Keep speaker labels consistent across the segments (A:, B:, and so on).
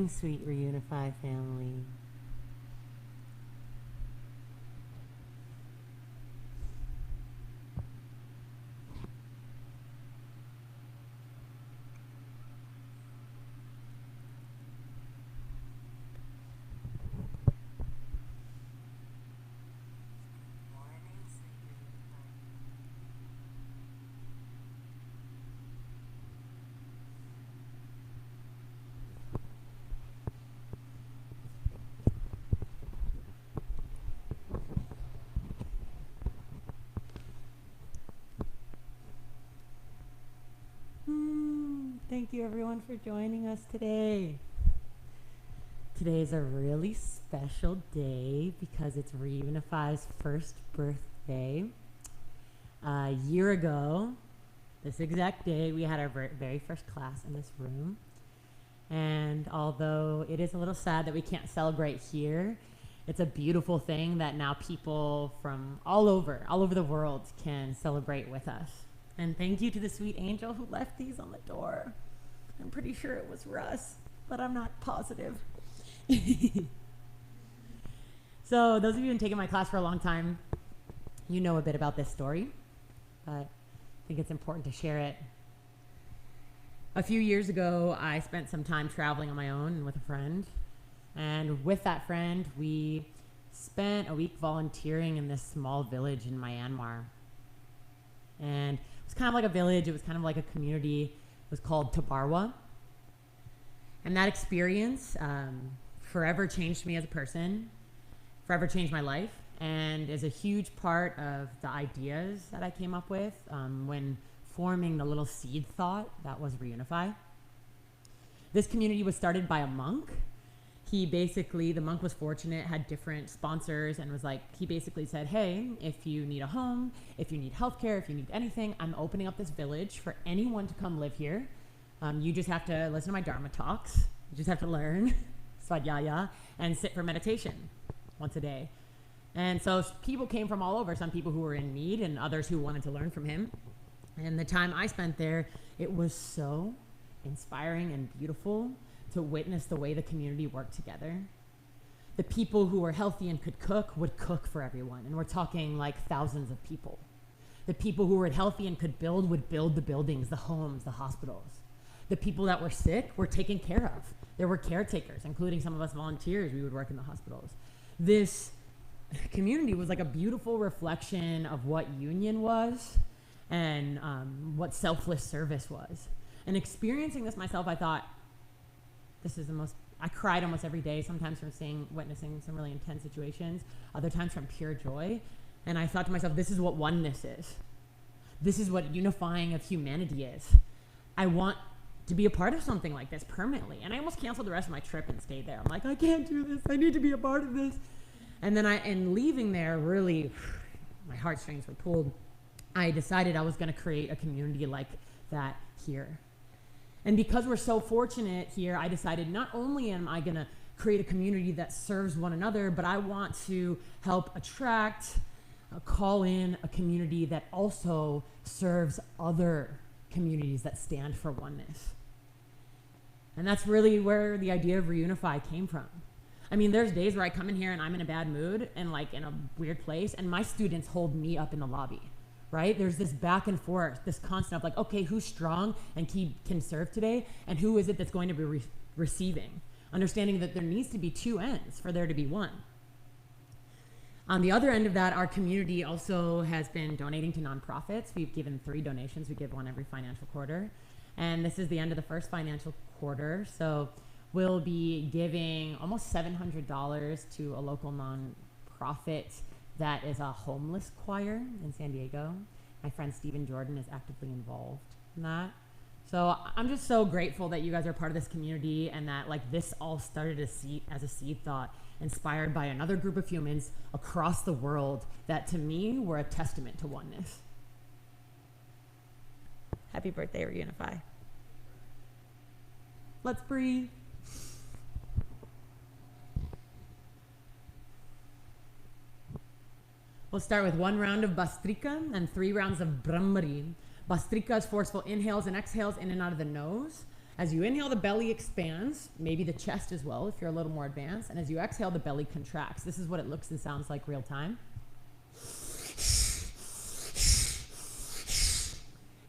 A: morning, sweet reUnify family. Thank you everyone for joining us today. Today is a really special day because it's reUnify's first birthday. A year ago, this exact day, we had our very first class in this room. And although it is a little sad that we can't celebrate here, it's a beautiful thing that now people from all over the world can celebrate with us. And thank you to the sweet angel who left these on the door. I'm pretty sure it was Russ, but I'm not positive. So those of you who've been taking my class for a long time, you know a bit about this story, but I think it's important to share it. A few years ago, I spent some time traveling on my own with a friend. And with that friend, we spent a week volunteering in this small village in Myanmar. And it was kind of like a village. It was kind of like a community. It was called Tabarwa. And that experience forever changed me as a person, forever changed my life, and is a huge part of the ideas that I came up with when forming the little seed thought that was reUnify. This community was started by a monk. The monk was fortunate, had different sponsors, and he basically said, hey, if you need a home, if you need healthcare, if you need anything, I'm opening up this village for anyone to come live here. You just have to listen to my Dharma talks. You just have to learn Svadhyaya and sit for meditation once a day. And so people came from all over, some people who were in need and others who wanted to learn from him. And the time I spent there, it was so inspiring and beautiful to witness the way the community worked together. The people who were healthy and could cook would cook for everyone. And we're talking like thousands of people. The people who were healthy and could build would build the buildings, the homes, the hospitals. The people that were sick were taken care of. There were caretakers, including some of us volunteers. We would work in the hospitals. This community was like a beautiful reflection of what union was and what selfless service was. And experiencing this myself, I thought, I cried almost every day, sometimes from witnessing some really intense situations, other times from pure joy. And I thought to myself, this is what oneness is. This is what unifying of humanity is. I want to be a part of something like this permanently. And I almost canceled the rest of my trip and stayed there. I'm like, I can't do this. I need to be a part of this. And then in leaving there, really, my heartstrings were pulled. I decided I was going to create a community like that here. And because we're so fortunate here, I decided not only am I going to create a community that serves one another, but I want to help attract, call in a community that also serves other communities that stand for oneness. And that's really where the idea of reUnify came from. I mean, there's days where I come in here and I'm in a bad mood and in a weird place, and my students hold me up in the lobby. Right? There's this back and forth, this constant of okay, who's strong and can serve today, and who is it that's going to be receiving? Understanding that there needs to be two ends for there to be one. On the other end of that, our community also has been donating to nonprofits. We've given 3 donations. We give one every financial quarter. And this is the end of the first financial quarter. So we'll be giving almost $700 to a local nonprofit that is a homeless choir in San Diego. My friend Stephen Jordan is actively involved in that. So I'm just so grateful that you guys are part of this community, and that this all started as a seed thought, inspired by another group of humans across the world that to me were a testament to oneness. Happy birthday, reUnify. Let's breathe. We'll start with 1 round of Bastrika and 3 rounds of Brahmari. Bastrika is forceful inhales and exhales in and out of the nose. As you inhale, the belly expands, maybe the chest as well if you're a little more advanced. And as you exhale, the belly contracts. This is what it looks and sounds like real time.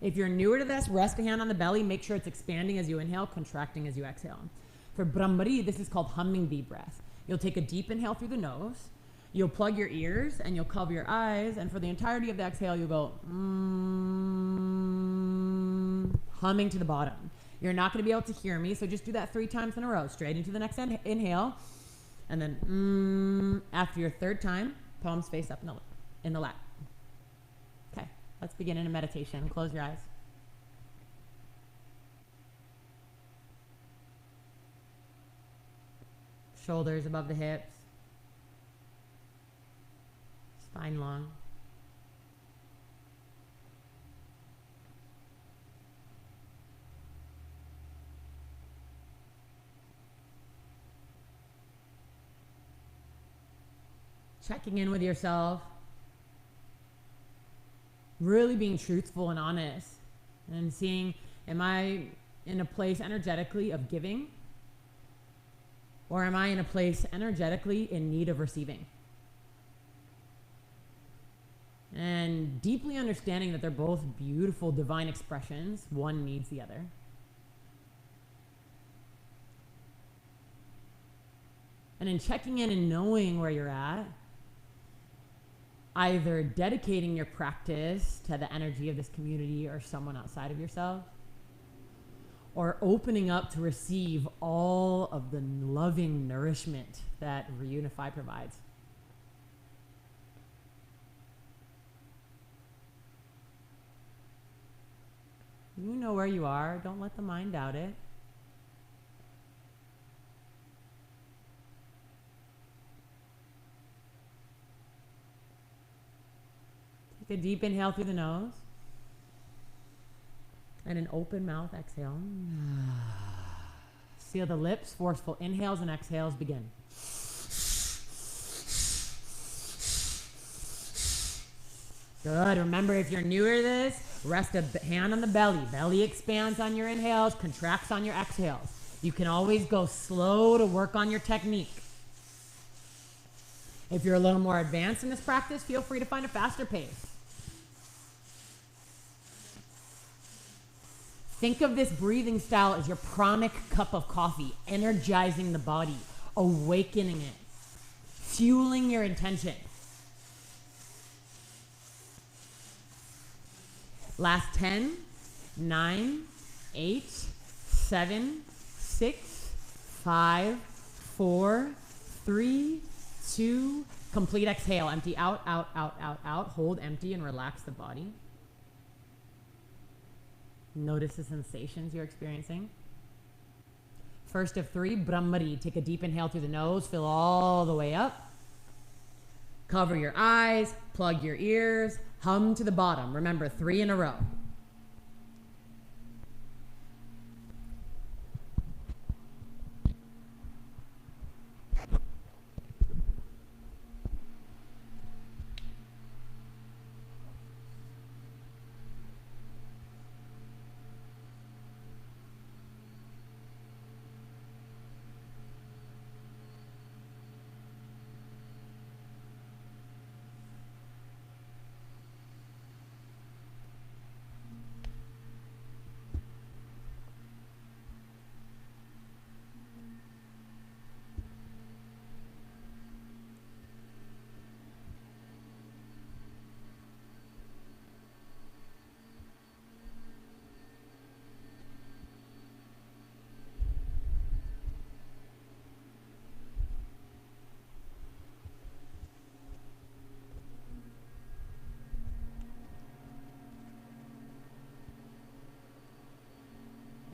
A: If you're newer to this, rest a hand on the belly. Make sure it's expanding as you inhale, contracting as you exhale. For Brahmari, this is called humming bee breath. You'll take a deep inhale through the nose. You'll plug your ears and you'll cover your eyes. And for the entirety of the exhale, you'll go humming to the bottom. You're not going to be able to hear me, so just do that 3 times in a row, straight into the next inhale. And then after your third time, palms face up in the lap. Okay, let's begin in a meditation. Close your eyes. Shoulders above the hips. Spine long. Checking in with yourself. Really being truthful and honest. And seeing, am I in a place energetically of giving? Or am I in a place energetically in need of receiving? And deeply understanding that they're both beautiful divine expressions. One needs the other. And in checking in and knowing where you're at, either dedicating your practice to the energy of this community or someone outside of yourself, or opening up to receive all of the loving nourishment that reUnify provides. You know where you are. Don't let the mind doubt it. Take a deep inhale through the nose. And an open mouth exhale. Seal the lips. Forceful inhales and exhales begin. Good. Remember, if you're newer to this, rest a hand on the belly. Belly expands on your inhales, contracts on your exhales. You can always go slow to work on your technique. If you're a little more advanced in this practice, feel free to find a faster pace. Think of this breathing style as your pranic cup of coffee, energizing the body, awakening it, fueling your intention. Last 10, 9, 8, 7, 6, 5, 4, 3, 2, complete exhale. Empty out, out, out, out, out. Hold empty and relax the body. Notice the sensations you're experiencing. First of 3, Brahmari. Take a deep inhale through the nose. Fill all the way up. Cover your eyes. Plug your ears. Hum to the bottom. Remember, 3 in a row.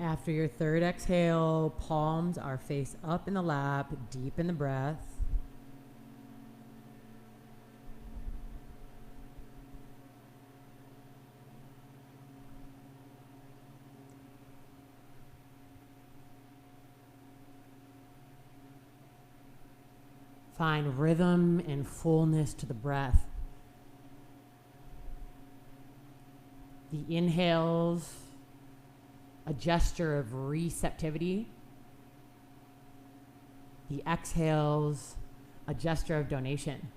A: After your third exhale, palms are face up in the lap, deep in the breath. Find rhythm and fullness to the breath. The inhales a gesture of receptivity. The exhales, a gesture of donation.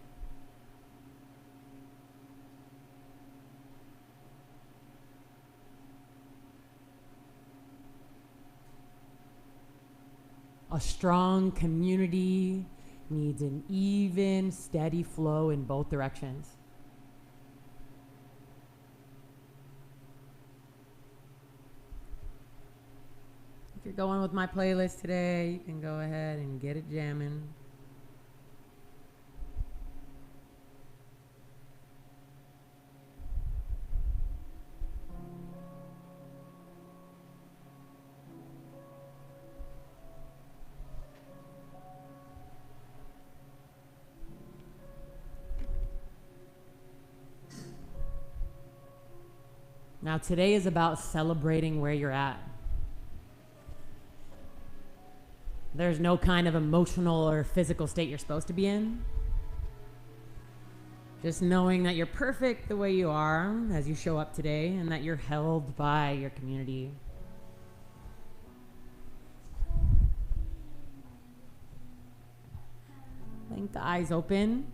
A: A strong community needs an even, steady flow in both directions. If you're going with my playlist today, you can go ahead and get it jamming. Now, today is about celebrating where you're at. There's no kind of emotional or physical state you're supposed to be in. Just knowing that you're perfect the way you are as you show up today and that you're held by your community. Blink the eyes open.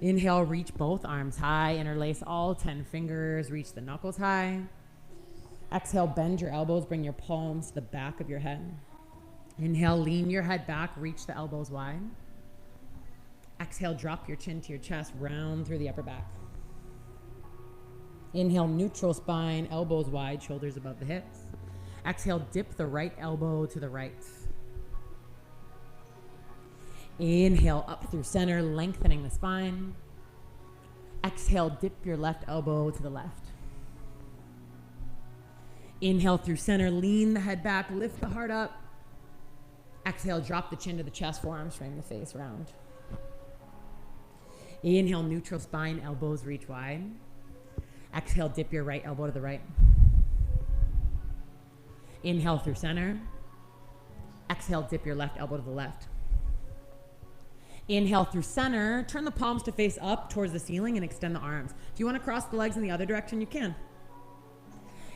A: Inhale, reach both arms high, interlace all 10 fingers, reach the knuckles high. Exhale, bend your elbows, bring your palms to the back of your head. Inhale, lean your head back, reach the elbows wide. Exhale, drop your chin to your chest, round through the upper back. Inhale, neutral spine, elbows wide, shoulders above the hips. Exhale, dip the right elbow to the right. Inhale, up through center, lengthening the spine. Exhale, dip your left elbow to the left. Inhale through center, lean the head back, lift the heart up. Exhale, drop the chin to the chest, forearms frame the face round. Inhale, neutral spine, elbows reach wide. Exhale, dip your right elbow to the right. Inhale through center. Exhale, dip your left elbow to the left. Inhale through center, turn the palms to face up towards the ceiling and extend the arms. If you want to cross the legs in the other direction, you can.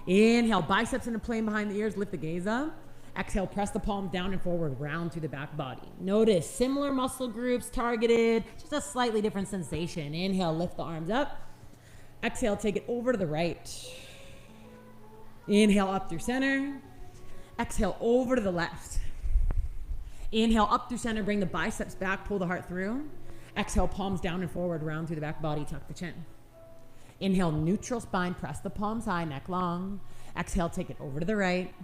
A: Inhale, biceps into plane behind the ears, lift the gaze up. Exhale, press the palm down and forward, round through the back body. Notice similar muscle groups targeted, just a slightly different sensation. Inhale, lift the arms up. Exhale, take it over to the right. Inhale, up through center. Exhale, over to the left. Inhale, up through center, bring the biceps back, pull the heart through. Exhale, palms down and forward, round through the back body, tuck the chin. Inhale, neutral spine, press the palms high, neck long. Exhale, take it over to the right.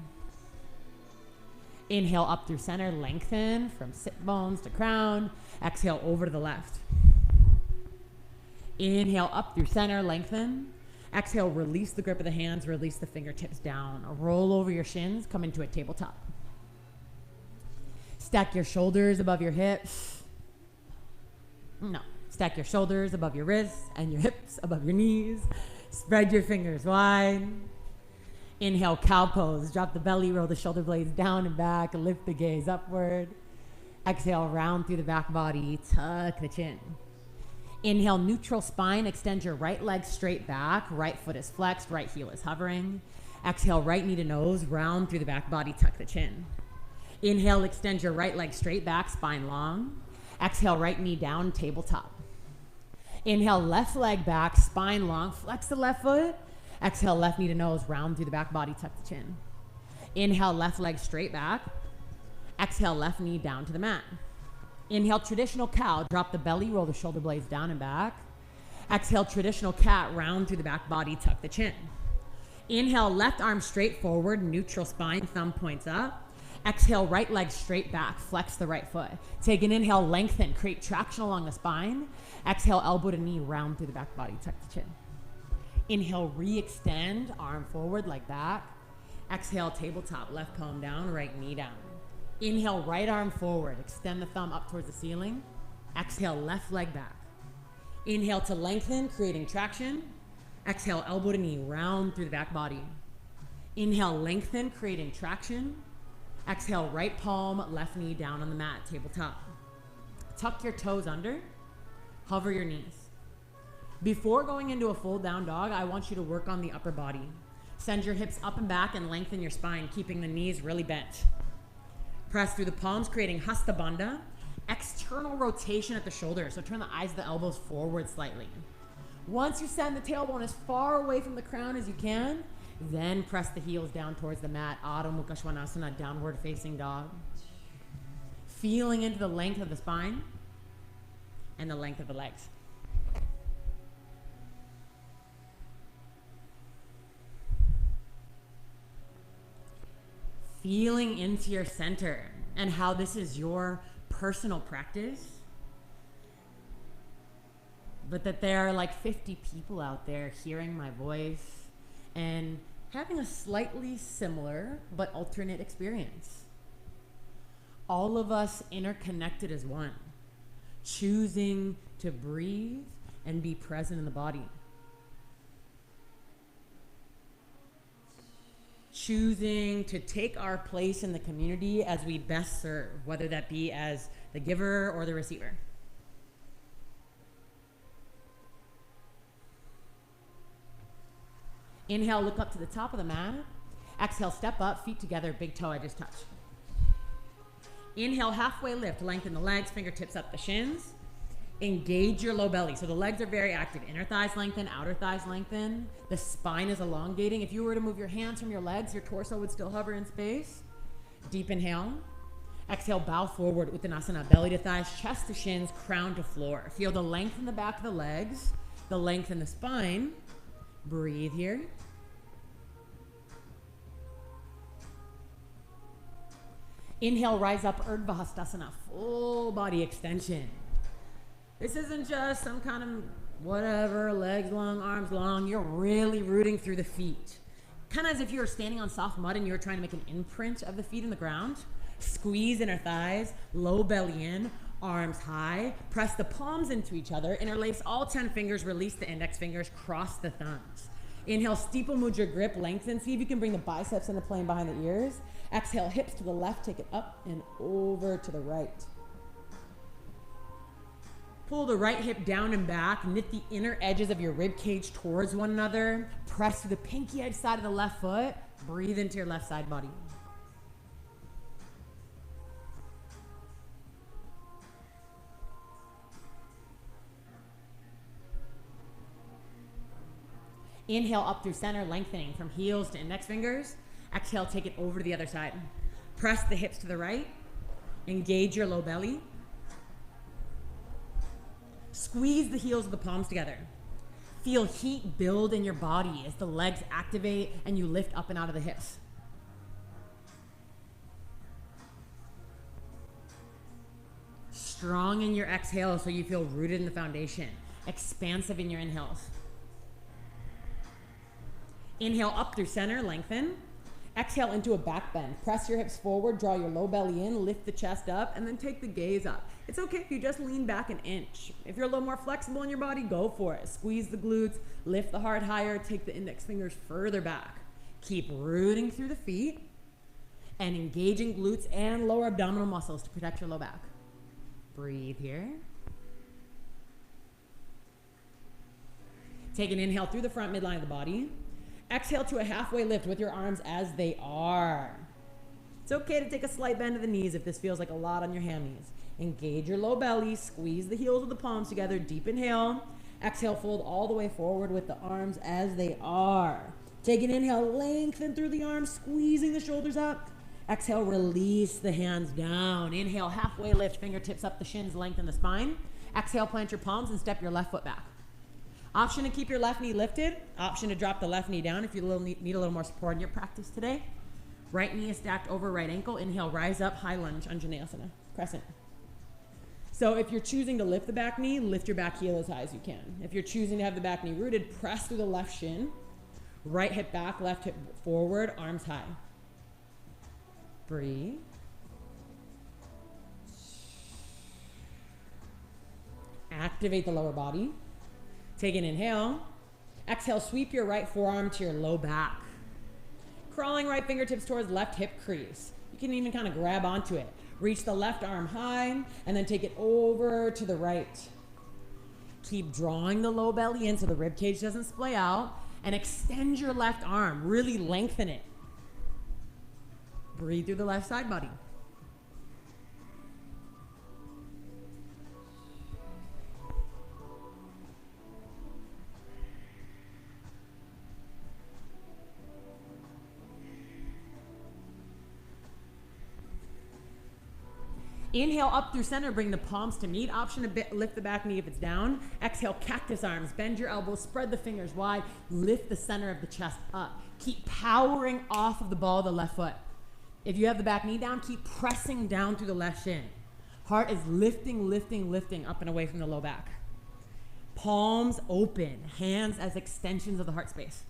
A: Inhale, up through center, lengthen from sit bones to crown. Exhale, over to the left. Inhale, up through center, lengthen. Exhale, release the grip of the hands, release the fingertips down. Roll over your shins, come into a tabletop. Stack your shoulders above your hips. No. Stack your shoulders above your wrists and your hips above your knees. Spread your fingers wide. Inhale, cow pose. Drop the belly, roll the shoulder blades down and back. Lift the gaze upward. Exhale, round through the back body. Tuck the chin. Inhale, neutral spine. Extend your right leg straight back. Right foot is flexed. Right heel is hovering. Exhale, right knee to nose. Round through the back body. Tuck the chin. Inhale, extend your right leg straight back, spine long. Exhale, right knee down, tabletop. Inhale, left leg back, spine long, flex the left foot. Exhale, left knee to nose, round through the back body, tuck the chin. Inhale, left leg straight back. Exhale, left knee down to the mat. Inhale, traditional cow, drop the belly, roll the shoulder blades down and back. Exhale, traditional cat, round through the back body, tuck the chin. Inhale, left arm straight forward, neutral spine, thumb points up. Exhale, right leg straight back, flex the right foot. Take an inhale, lengthen, create traction along the spine. Exhale, elbow to knee, round through the back body, tuck the chin. Inhale, re-extend, arm forward, leg back. Exhale, tabletop, left palm down, right knee down. Inhale, right arm forward, extend the thumb up towards the ceiling. Exhale, left leg back. Inhale to lengthen, creating traction. Exhale, elbow to knee, round through the back body. Inhale, lengthen, creating traction. Exhale, right palm, left knee down on the mat, tabletop. Tuck your toes under, hover your knees. Before going into a full down dog, I want you to work on the upper body. Send your hips up and back and lengthen your spine, keeping the knees really bent. Press through the palms, creating Hasta Bandha. External rotation at the shoulders, so turn the eyes of the elbows forward slightly. Once you send the tailbone as far away from the crown as you can, then press the heels down towards the mat. Adho Mukha Svanasana, downward facing dog. Feeling into the length of the spine and the length of the legs. Feeling into your center and how this is your personal practice, but that there are like 50 people out there hearing my voice and having a slightly similar but alternate experience. All of us interconnected as one, choosing to breathe and be present in the body. Choosing to take our place in the community as we best serve, whether that be as the giver or the receiver. Inhale, look up to the top of the mat. Exhale, step up, feet together, big toe edges touch. Inhale, halfway lift, lengthen the legs, fingertips up the shins. Engage your low belly. So the legs are very active. Inner thighs lengthen, outer thighs lengthen. The spine is elongating. If you were to move your hands from your legs, your torso would still hover in space. Deep inhale. Exhale, bow forward, Uttanasana, belly to thighs, chest to shins, crown to floor. Feel the length in the back of the legs, the length in the spine. Breathe here. Inhale, rise up, Urdhva Hastasana, full body extension. This isn't just some kind of whatever, legs long, arms long. You're really rooting through the feet. Kind of as if you were standing on soft mud and you were trying to make an imprint of the feet in the ground. Squeeze inner thighs, low belly in, arms high. Press the palms into each other. Interlace all 10 fingers, release the index fingers, cross the thumbs. Inhale, steeple mudra grip, lengthen. See if you can bring the biceps into plane behind the ears. Exhale, hips to the left, take it up and over to the right. Pull the right hip down and back. Knit the inner edges of your rib cage towards one another. Press to the pinky edge side of the left foot. Breathe into your left side body. Inhale up through center, lengthening from heels to index fingers. Exhale, take it over to the other side. Press the hips to the right. Engage your low belly. Squeeze the heels of the palms together. Feel heat build in your body as the legs activate and you lift up and out of the hips. Strong in your exhale so you feel rooted in the foundation. Expansive in your inhales. Inhale up through center, lengthen. Exhale into a back bend. Press your hips forward, draw your low belly in, lift the chest up, and then take the gaze up. It's okay if you just lean back an inch. If you're a little more flexible in your body, go for it. Squeeze the glutes, lift the heart higher, take the index fingers further back. Keep rooting through the feet and engaging glutes and lower abdominal muscles to protect your low back. Breathe here. Take an inhale through the front midline of the body. Exhale to a halfway lift with your arms as they are. It's okay to take a slight bend of the knees if this feels like a lot on your ham knees. Engage your low belly, squeeze the heels of the palms together, deep inhale. Exhale, fold all the way forward with the arms as they are. Take an inhale, lengthen through the arms, squeezing the shoulders up. Exhale, release the hands down. Inhale, halfway lift, fingertips up the shins, lengthen the spine. Exhale, plant your palms and step your left foot back. Option to keep your left knee lifted. Option to drop the left knee down if you need a little more support in your practice today. Right knee is stacked over right ankle. Inhale, rise up, high lunge, Anjaneyasana, crescent. So if you're choosing to lift the back knee, lift your back heel as high as you can. If you're choosing to have the back knee rooted, press through the left shin. Right hip back, left hip forward, arms high. Breathe. Activate the lower body. Take an inhale. Exhale, sweep your right forearm to your low back. Crawling right fingertips towards left hip crease. You can even kind of grab onto it. Reach the left arm high and then take it over to the right. Keep drawing the low belly in so the rib cage doesn't splay out. And extend your left arm. Really lengthen it. Breathe through the left side body. Inhale up through center, bring the palms to meet. Option to lift the back knee if it's down. Exhale, cactus arms, bend your elbows, spread the fingers wide, lift the center of the chest up. Keep powering off of the ball of the left foot. If you have the back knee down, keep pressing down through the left shin. Heart is lifting, lifting, lifting up and away from the low back. Palms open, hands as extensions of the heart space.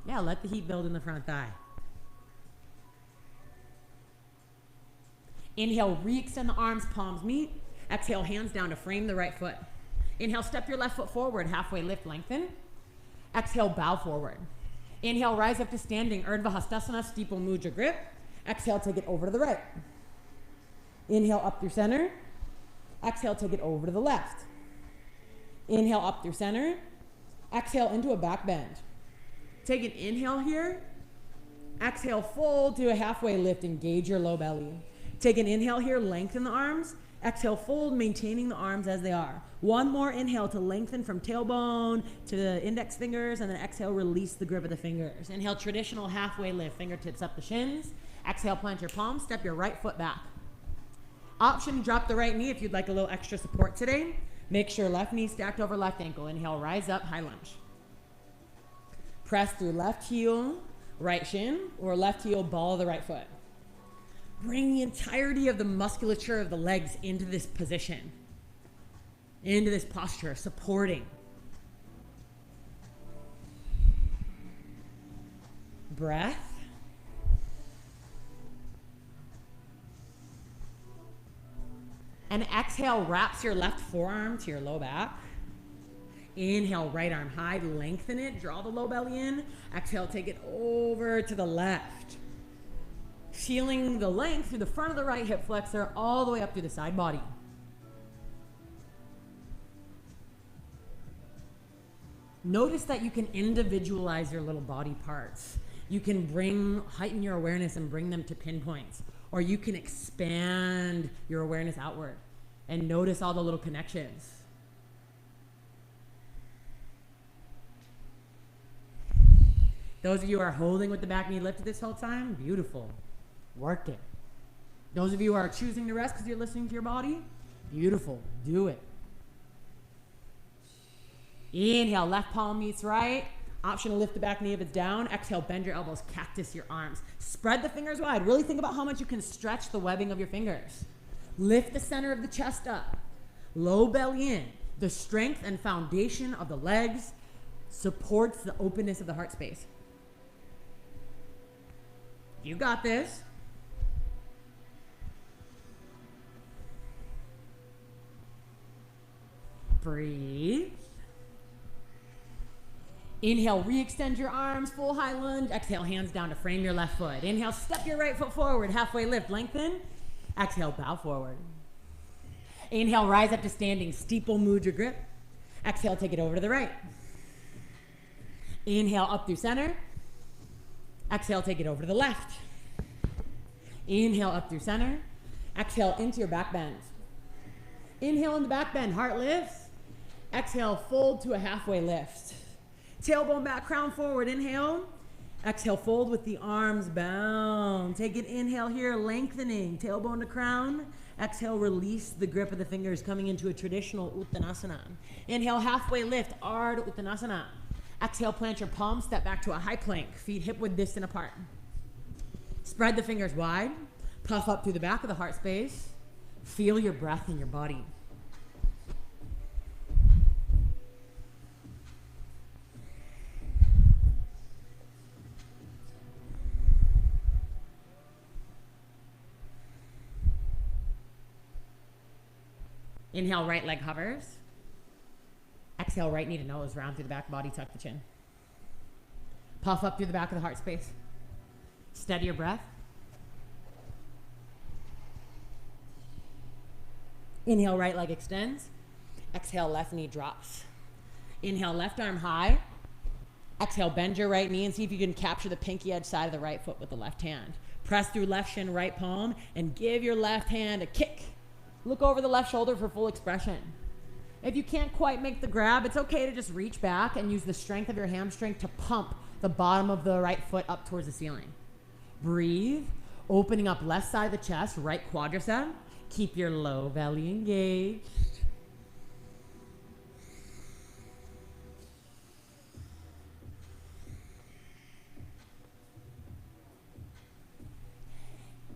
A: Yeah, let the heat build in the front thigh. Inhale, re-extend the arms, palms meet. Exhale, hands down to frame the right foot. Inhale, step your left foot forward, halfway lift, lengthen. Exhale, bow forward. Inhale, rise up to standing, Urdhva Hastasana, steeple mudra grip. Exhale, take it over to the right. Inhale, up through center. Exhale, take it over to the left. Inhale, up through center. Exhale, into a back bend. Take an inhale here. Exhale, fold to a halfway lift, engage your low belly. Take an inhale here, lengthen the arms. Exhale, fold, maintaining the arms as they are. One more inhale to lengthen from tailbone to the index fingers, and then exhale, release the grip of the fingers. Inhale, traditional halfway lift, fingertips up the shins. Exhale, plant your palms, step your right foot back. Option, drop the right knee if you'd like a little extra support today. Make sure left knee stacked over left ankle. Inhale, rise up, high lunge. Press through left heel, right shin, or left heel, ball of the right foot. Bring the entirety of the musculature of the legs into this position, into this posture, supporting. Breath. And exhale, wraps your left forearm to your low back. Inhale, right arm high, lengthen it, draw the low belly in. Exhale, take it over to the left. Feeling the length through the front of the right hip flexor all the way up through the side body. Notice that you can individualize your little body parts. You can heighten your awareness and bring them to pinpoints. Or you can expand your awareness outward and notice all the little connections. Those of you who are holding with the back knee lifted this whole time, beautiful. Work it. Those of you who are choosing to rest because you're listening to your body, beautiful. Do it. Inhale, left palm meets right. Option to lift the back knee if it's down. Exhale, bend your elbows, cactus your arms. Spread the fingers wide. Really think about how much you can stretch the webbing of your fingers. Lift the center of the chest up. Low belly in. The strength and foundation of the legs supports the openness of the heart space. You got this. Breathe. Inhale, re-extend your arms, full high lunge. Exhale, hands down to frame your left foot. Inhale, step your right foot forward, halfway lift, lengthen. Exhale, bow forward. Inhale, rise up to standing, steeple mudra grip. Exhale, take it over to the right. Inhale, up through center. Exhale, take it over to the left. Inhale, up through center. Exhale, into your back bend. Inhale in the back bend, heart lifts. Exhale, fold to a halfway lift. Tailbone back, crown forward, inhale. Exhale, fold with the arms bound. Take an inhale here, lengthening, tailbone to crown. Exhale, release the grip of the fingers, coming into a traditional Uttanasana. Inhale, halfway lift, Ardha Uttanasana. Exhale, plant your palms, step back to a high plank, feet hip-width distant apart. Spread the fingers wide, puff up through the back of the heart space. Feel your breath in your body. Inhale, right leg hovers. Exhale, right knee to nose, round through the back body, tuck the chin. Puff up through the back of the heart space. Steady your breath. Inhale, right leg extends. Exhale, left knee drops. Inhale, left arm high. Exhale, bend your right knee and see if you can capture the pinky edge side of the right foot with the left hand. Press through left shin, right palm, and give your left hand a kick. Look over the left shoulder for full expression. If you can't quite make the grab, it's okay to just reach back and use the strength of your hamstring to pump the bottom of the right foot up towards the ceiling. Breathe, opening up left side of the chest, right quadricep. Keep your low belly engaged.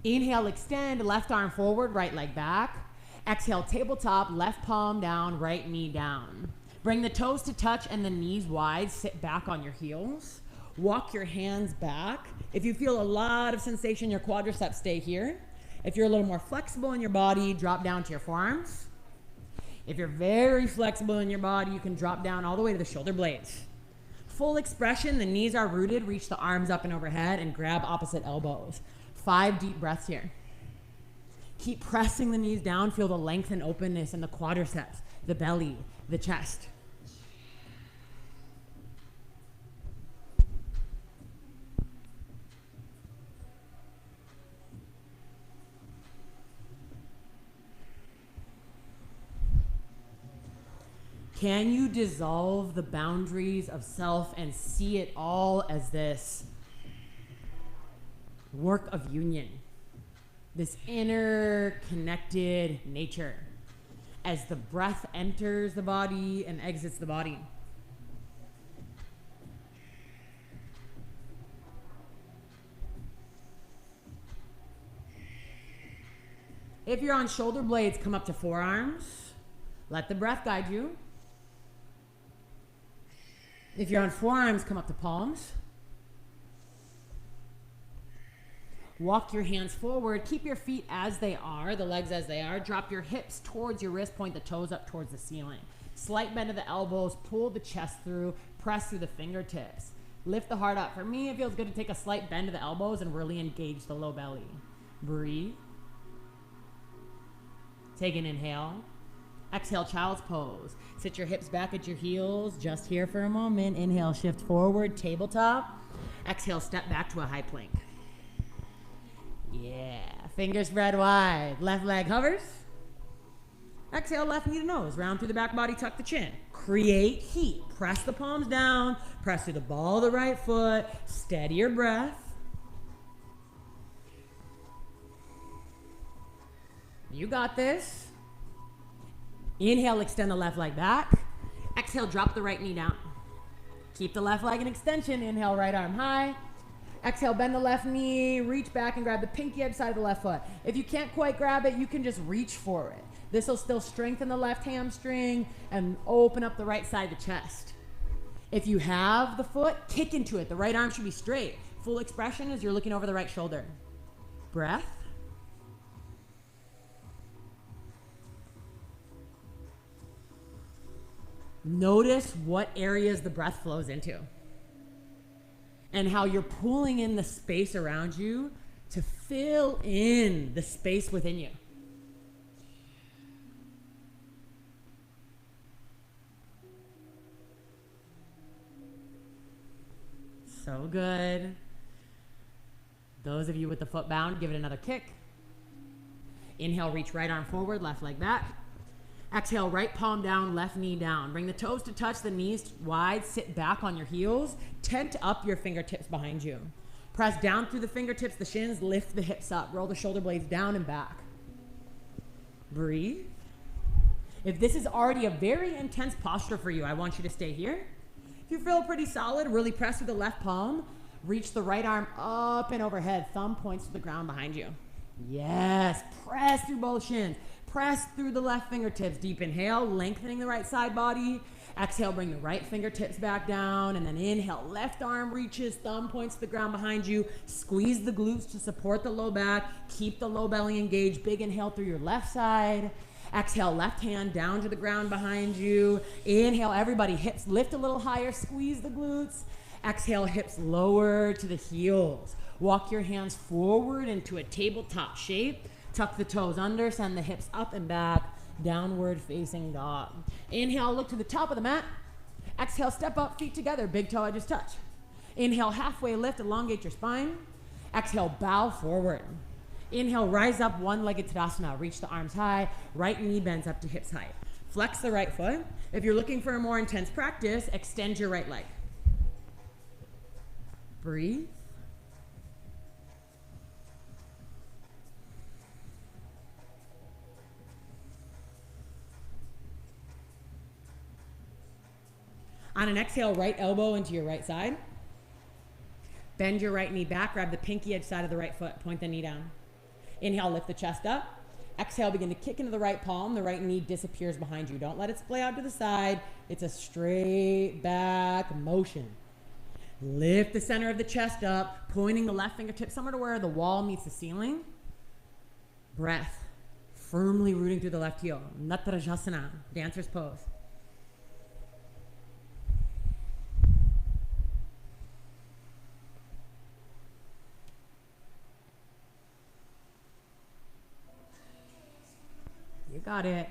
A: Inhale, extend, left arm forward, right leg back. Exhale, tabletop, left palm down, right knee down. Bring the toes to touch and the knees wide. Sit back on your heels. Walk your hands back. If you feel a lot of sensation in your quadriceps, stay here. If you're a little more flexible in your body, drop down to your forearms. If you're very flexible in your body, you can drop down all the way to the shoulder blades. Full expression, the knees are rooted. Reach the arms up and overhead and grab opposite elbows. 5 deep breaths here. Keep pressing the knees down. Feel the length and openness in the quadriceps, the belly, the chest. Can you dissolve the boundaries of self and see it all as this work of union, this interconnected nature as the breath enters the body and exits the body? If you're on shoulder blades, come up to forearms. Let the breath guide you. If you're on forearms, come up to palms. Walk your hands forward. Keep your feet as they are, the legs as they are. Drop your hips towards your wrist. Point the toes up towards the ceiling. Slight bend of the elbows. Pull the chest through. Press through the fingertips. Lift the heart up. For me, it feels good to take a slight bend of the elbows and really engage the low belly. Breathe. Take an inhale. Exhale, child's pose. Sit your hips back at your heels. Just here for a moment. Inhale, shift forward, tabletop. Exhale, step back to a high plank. Yeah, fingers spread wide. Left leg hovers. Exhale, left knee to nose. Round through the back body, tuck the chin. Create heat. Press the palms down. Press through the ball of the right foot. Steady your breath. You got this. Inhale, extend the left leg back. Exhale, drop the right knee down. Keep the left leg in extension. Inhale, right arm high. Exhale, bend the left knee, reach back and grab the pinky edge side of the left foot. If you can't quite grab it, you can just reach for it. This will still strengthen the left hamstring and open up the right side of the chest. If you have the foot, kick into it. The right arm should be straight. Full expression as you're looking over the right shoulder. Breath. Notice what areas the breath flows into and how you're pulling in the space around you to fill in the space within you. So good. Those of you with the foot bound, give it another kick. Inhale, reach right arm forward, left leg back. Exhale, right palm down, left knee down. Bring the toes to touch, the knees wide. Sit back on your heels. Tent up your fingertips behind you. Press down through the fingertips, the shins. Lift the hips up. Roll the shoulder blades down and back. Breathe. If this is already a very intense posture for you, I want you to stay here. If you feel pretty solid, really press through the left palm. Reach the right arm up and overhead. Thumb points to the ground behind you. Yes. Press through both shins. Press through the left fingertips. Deep inhale, lengthening the right side body. Exhale, bring the right fingertips back down. And then inhale, left arm reaches, thumb points to the ground behind you. Squeeze the glutes to support the low back. Keep the low belly engaged. Big inhale through your left side. Exhale, left hand down to the ground behind you. Inhale, everybody, hips lift a little higher. Squeeze the glutes. Exhale, hips lower to the heels. Walk your hands forward into a tabletop shape. Tuck the toes under, send the hips up and back. downward facing dog. Inhale, look to the top of the mat. Exhale, step up, feet together, big toe edges touch. Inhale, halfway lift, elongate your spine. Exhale, bow forward. Inhale, rise up, one-legged Tadasana. Reach the arms high, right knee bends up to hips height. Flex the right foot. If you're looking for a more intense practice, extend your right leg. Breathe. On an exhale, right elbow into your right side. Bend your right knee back, grab the pinky edge side of the right foot, point the knee down. Inhale, lift the chest up. Exhale, begin to kick into the right palm. The right knee disappears behind you. Don't let it splay out to the side. It's a straight back motion. Lift the center of the chest up, pointing the left fingertip somewhere to where the wall meets the ceiling. Breath, firmly rooting through the left heel. Natarajasana, dancer's pose. You got it.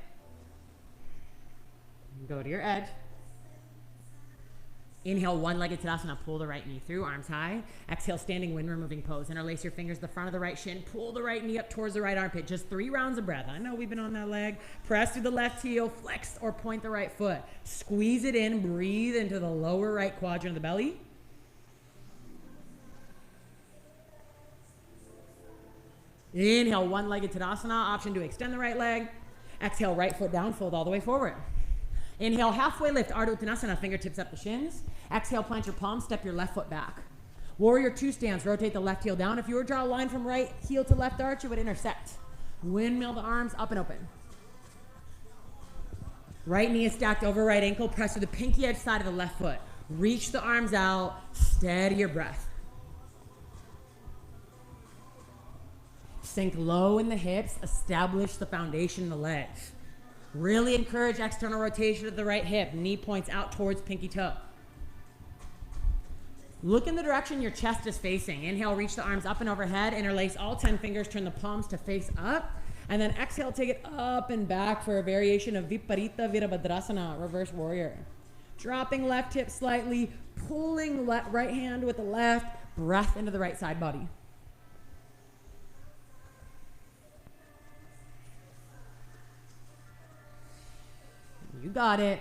A: Go to your edge. Inhale, one-legged Tadasana. Pull the right knee through, arms high. Exhale, standing wind removing pose. Interlace your fingers to the front of the right shin. Pull the right knee up towards the right armpit. Just 3 rounds of breath. I know we've been on that leg. Press through the left heel. Flex or point the right foot. Squeeze it in. Breathe into the lower right quadrant of the belly. Inhale, one-legged Tadasana. Option to extend the right leg. Exhale, right foot down, fold all the way forward. Inhale, halfway lift, Ardha Uttanasana, fingertips up the shins. Exhale, plant your palms, step your left foot back. Warrior 2 stance, rotate the left heel down. If you were to draw a line from right heel to left arch, it would intersect. Windmill the arms up and open. Right knee is stacked over right ankle, press to the pinky edge side of the left foot. Reach the arms out, steady your breath. Sink low in the hips, establish the foundation in the legs. Really encourage external rotation of the right hip. Knee points out towards pinky toe. Look in the direction your chest is facing. Inhale, reach the arms up and overhead. Interlace all 10 fingers, turn the palms to face up. And then exhale, take it up and back for a variation of Viparita Virabhadrasana, reverse warrior. Dropping left hip slightly, pulling right hand with the left, breath into the right side body. You got it.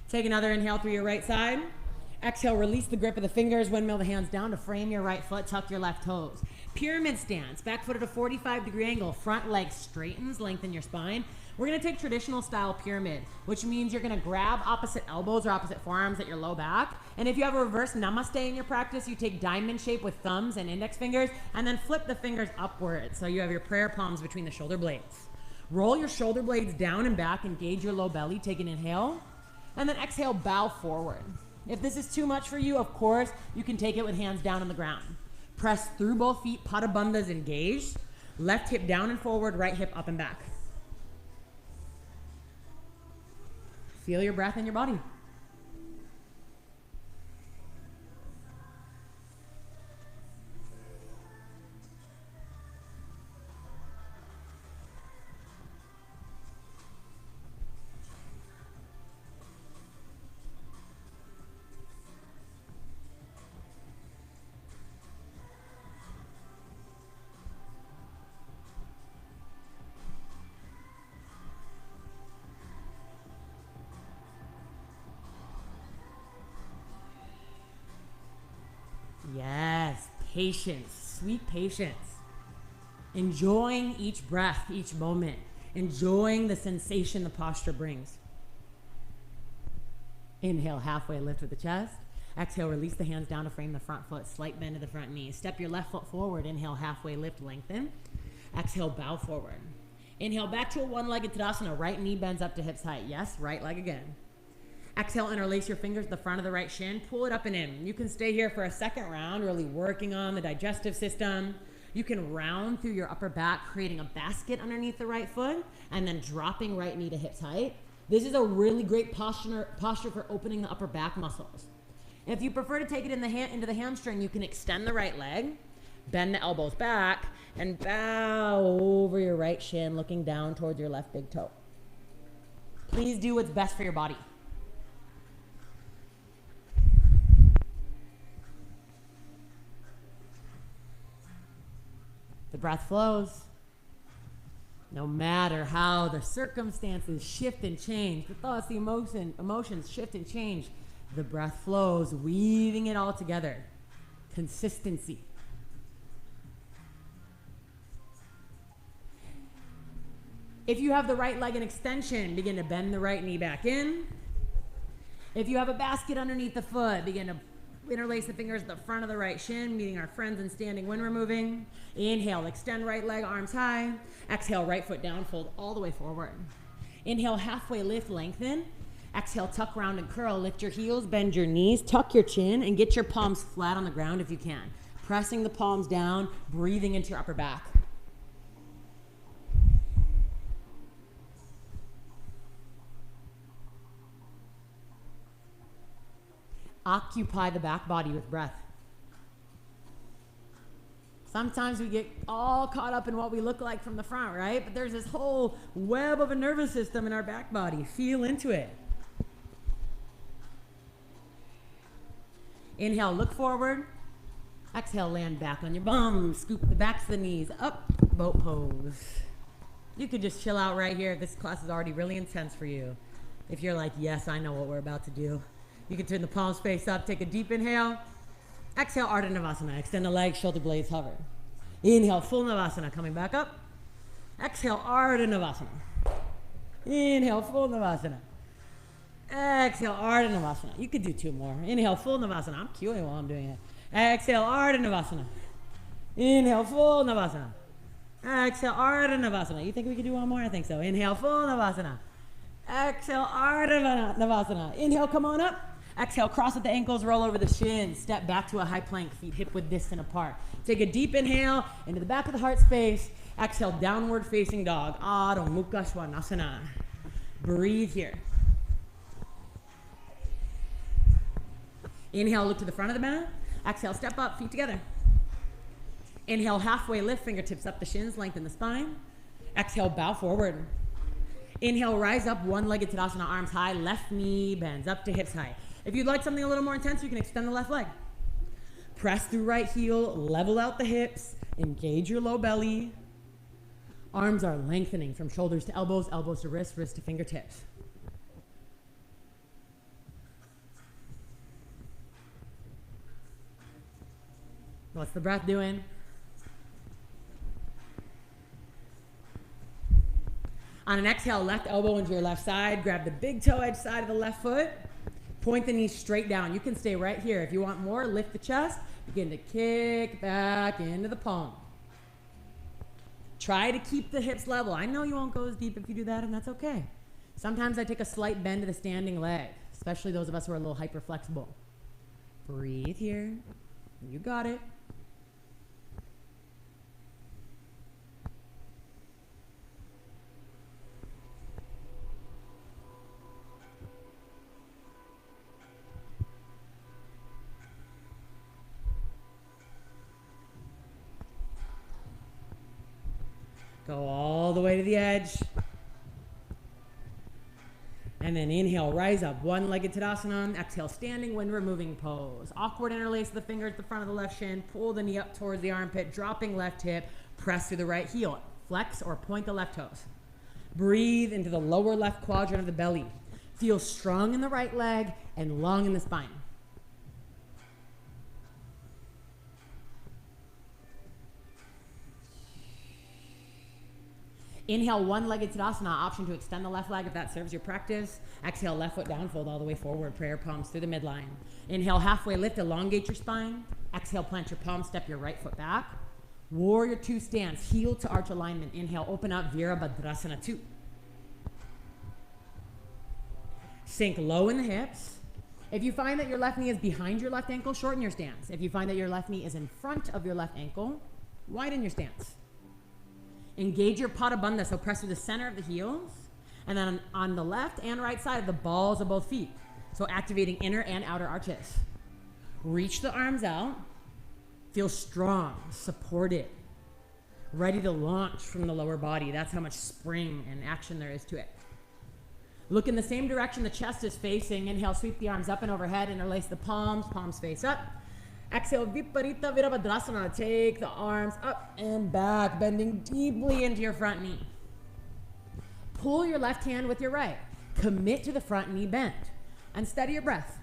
A: Take another inhale through your right side. Exhale, release the grip of the fingers, windmill the hands down to frame your right foot, tuck your left toes. Pyramid stance, back foot at a 45-degree angle, front leg straightens, lengthen your spine. We're gonna take traditional style pyramid, which means you're gonna grab opposite elbows or opposite forearms at your low back. And if you have a reverse namaste in your practice, you take diamond shape with thumbs and index fingers, and then flip the fingers upward. So you have your prayer palms between the shoulder blades. Roll your shoulder blades down and back, engage your low belly, take an inhale, and then exhale, bow forward. If this is too much for you, of course, you can take it with hands down on the ground. Press through both feet, Pada Bandhas engaged. Left hip down and forward, right hip up and back. Feel your breath in your body. Yes, patience, sweet patience. Enjoying each breath, each moment. Enjoying the sensation the posture brings. Inhale, halfway lift with the chest. Exhale, release the hands down to frame the front foot. Slight bend of the front knee. Step your left foot forward. Inhale, halfway lift, lengthen. Exhale, bow forward. Inhale, back to a one-legged Tadasana. Right knee bends up to hips height. Yes, right leg again. Exhale, interlace your fingers to the front of the right shin. Pull it up and in. You can stay here for a second round, really working on the digestive system. You can round through your upper back, creating a basket underneath the right foot, and then dropping right knee to hips height. This is a really great posture for opening the upper back muscles. If you prefer to take it into the hamstring, you can extend the right leg, bend the elbows back, and bow over your right shin, looking down towards your left big toe. Please do what's best for your body. The breath flows. No matter how the circumstances shift and change, the thoughts, the emotions shift and change, the breath flows, weaving it all together. Consistency. If you have the right leg in extension, begin to bend the right knee back in. If you have a basket underneath the foot, begin to interlace the fingers at the front of the right shin, meeting our friends in standing when we're moving. Inhale, extend right leg, arms high. Exhale, right foot down, fold all the way forward. Inhale, halfway lift, lengthen. Exhale, tuck, round, and curl. Lift your heels, bend your knees, tuck your chin, and get your palms flat on the ground if you can. Pressing the palms down, breathing into your upper back. Occupy the back body with breath. Sometimes we get all caught up in what we look like from the front, right? But there's this whole web of a nervous system in our back body. Feel into it. Inhale, look forward. Exhale, land back on your bum. Scoop the backs of the knees up, boat pose. You could just chill out right here. This class is already really intense for you. If you're like, yes, I know what we're about to do. You can turn the palms face up, take a deep inhale. Exhale, Ardha Navasana. Extend the legs, shoulder blades hover. Inhale, full Navasana, coming back up. Exhale, Ardha Navasana. Inhale, full Navasana. Exhale, Ardha Navasana. You could do two more. Inhale, full Navasana. I'm queuing while I'm doing it. Exhale, Ardha Navasana. Inhale, full Navasana. Exhale, Ardha Navasana. You think we could do one more? I think so. Inhale, full Navasana. Exhale, Ardha Navasana. Inhale, come on up. Exhale, cross at the ankles, roll over the shins. Step back to a high plank, feet hip width distant apart. Take a deep inhale into the back of the heart space. Exhale, downward facing dog. Adho Mukha Svanasana. Breathe here. Inhale, look to the front of the mat. Exhale, step up, feet together. Inhale, halfway lift, fingertips up the shins, lengthen the spine. Exhale, bow forward. Inhale, rise up, one-legged Tadasana, arms high, left knee bends up to hips high. If you'd like something a little more intense, you can extend the left leg. Press through right heel, level out the hips, engage your low belly. Arms are lengthening from shoulders to elbows, elbows to wrists, wrists to fingertips. What's the breath doing? On an exhale, left elbow into your left side. Grab the big toe edge side of the left foot. Point the knees straight down. You can stay right here. If you want more, lift the chest. Begin to kick back into the palm. Try to keep the hips level. I know you won't go as deep if you do that, and that's okay. Sometimes I take a slight bend to the standing leg, especially those of us who are a little hyper flexible. Breathe here. You got it. Go all the way to the edge. And then inhale, rise up, one-legged Tadasana. Exhale, standing when removing pose. Awkward interlace the finger at the front of the left shin. Pull the knee up towards the armpit, dropping left hip. Press through the right heel. Flex or point the left toes. Breathe into the lower left quadrant of the belly. Feel strong in the right leg and long in the spine. Inhale, one-legged Tadasana, option to extend the left leg if that serves your practice. Exhale, left foot down, fold all the way forward, prayer palms through the midline. Inhale, halfway lift, elongate your spine. Exhale, plant your palms, step your right foot back. Warrior two stance, heel to arch alignment. Inhale, open up, Virabhadrasana 2. Sink low in the hips. If you find that your left knee is behind your left ankle, shorten your stance. If you find that your left knee is in front of your left ankle, widen your stance. Engage your Pada Bandha, so press through the center of the heels. And then on the left and right side, the balls of both feet. So activating inner and outer arches. Reach the arms out. Feel strong, supported, ready to launch from the lower body. That's how much spring and action there is to it. Look in the same direction the chest is facing. Inhale, sweep the arms up and overhead. Interlace the palms, palms face up. Exhale, Viparita Virabhadrasana. Take the arms up and back, bending deeply into your front knee. Pull your left hand with your right. Commit to the front knee bend. And steady your breath.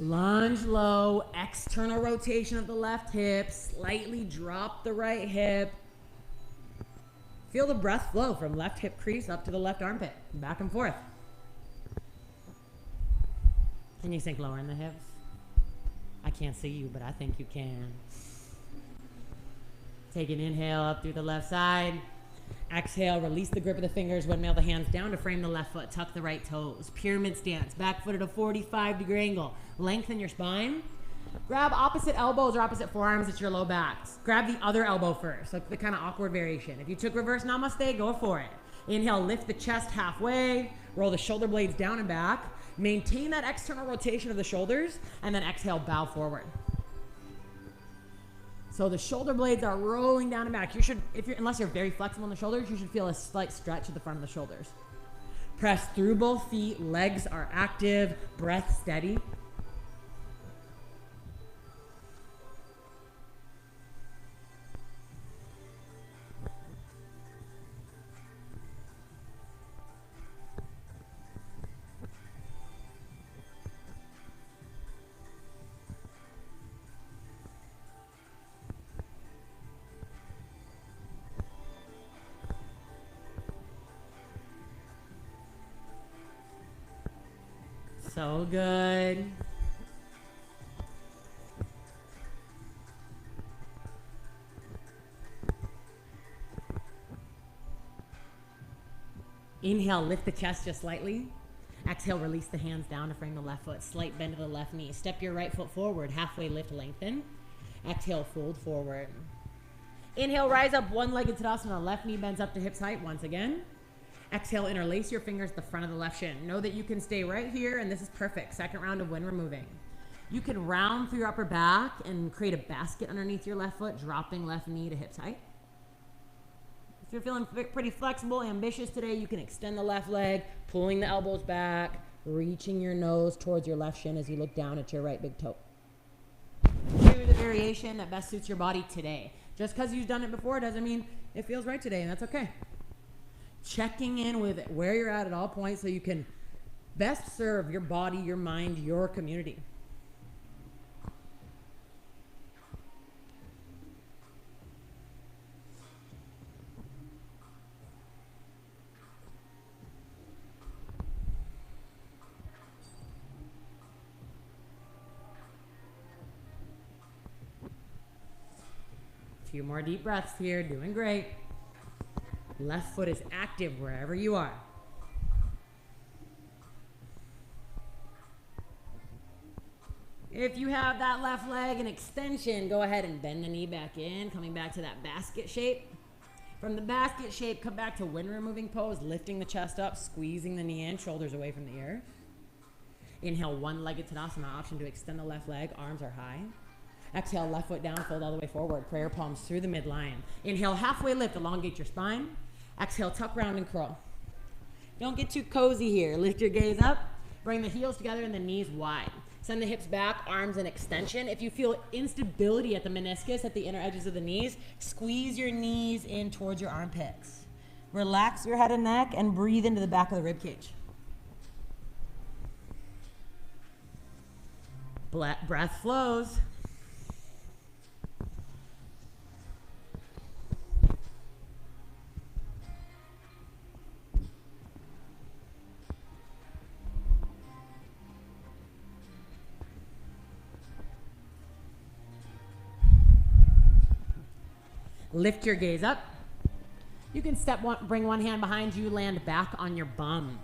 A: Lunge low, external rotation of the left hip. Slightly drop the right hip. Feel the breath flow from left hip crease up to the left armpit. Back and forth. Can you sink lower in the hips? I can't see you, but I think you can. Take an inhale up through the left side. Exhale, release the grip of the fingers, windmill the hands down to frame the left foot, tuck the right toes. Pyramid stance, back foot at a 45-degree angle. Lengthen your spine. Grab opposite elbows or opposite forearms at your low backs. Grab the other elbow first, like the kind of awkward variation. If you took reverse namaste, go for it. Inhale, lift the chest halfway, roll the shoulder blades down and back. Maintain that external rotation of the shoulders, and then exhale, bow forward. So the shoulder blades are rolling down and back. You should, unless you're very flexible in the shoulders, you should feel a slight stretch at the front of the shoulders. Press through both feet, legs are active, breath steady. So good. Inhale, lift the chest just slightly. Exhale, release the hands down to frame the left foot. Slight bend to the left knee. Step your right foot forward. Halfway lift, lengthen. Exhale, fold forward. Inhale, rise up, one-legged Tadasana. Left knee bends up to hips height once again. Exhale, interlace your fingers at the front of the left shin. Know that you can stay right here, and this is perfect. Second round of wind removing. You can round through your upper back and create a basket underneath your left foot, dropping left knee to hips height. If you're feeling pretty flexible, ambitious today, you can extend the left leg, pulling the elbows back, reaching your nose towards your left shin as you look down at your right big toe. Do the variation that best suits your body today. Just because you've done it before doesn't mean it feels right today, and that's okay. Checking in with where you're at all points so you can best serve your body, your mind, your community. A few more deep breaths here, doing great. Left foot is active wherever you are. If you have that left leg in extension, go ahead and bend the knee back in, coming back to that basket shape. From the basket shape, come back to wind removing pose, lifting the chest up, squeezing the knee in, shoulders away from the ears. Inhale, one-legged Tadasana, option to extend the left leg, arms are high. Exhale, left foot down, fold all the way forward, prayer palms through the midline. Inhale, halfway lift, elongate your spine. Exhale, tuck round and curl. Don't get too cozy here. Lift your gaze up, bring the heels together and the knees wide. Send the hips back, arms in extension. If you feel instability at the meniscus, at the inner edges of the knees, squeeze your knees in towards your armpits. Relax your head and neck and breathe into the back of the rib cage. Breath flows. Lift your gaze up. You can bring one hand behind you, land back on your bum.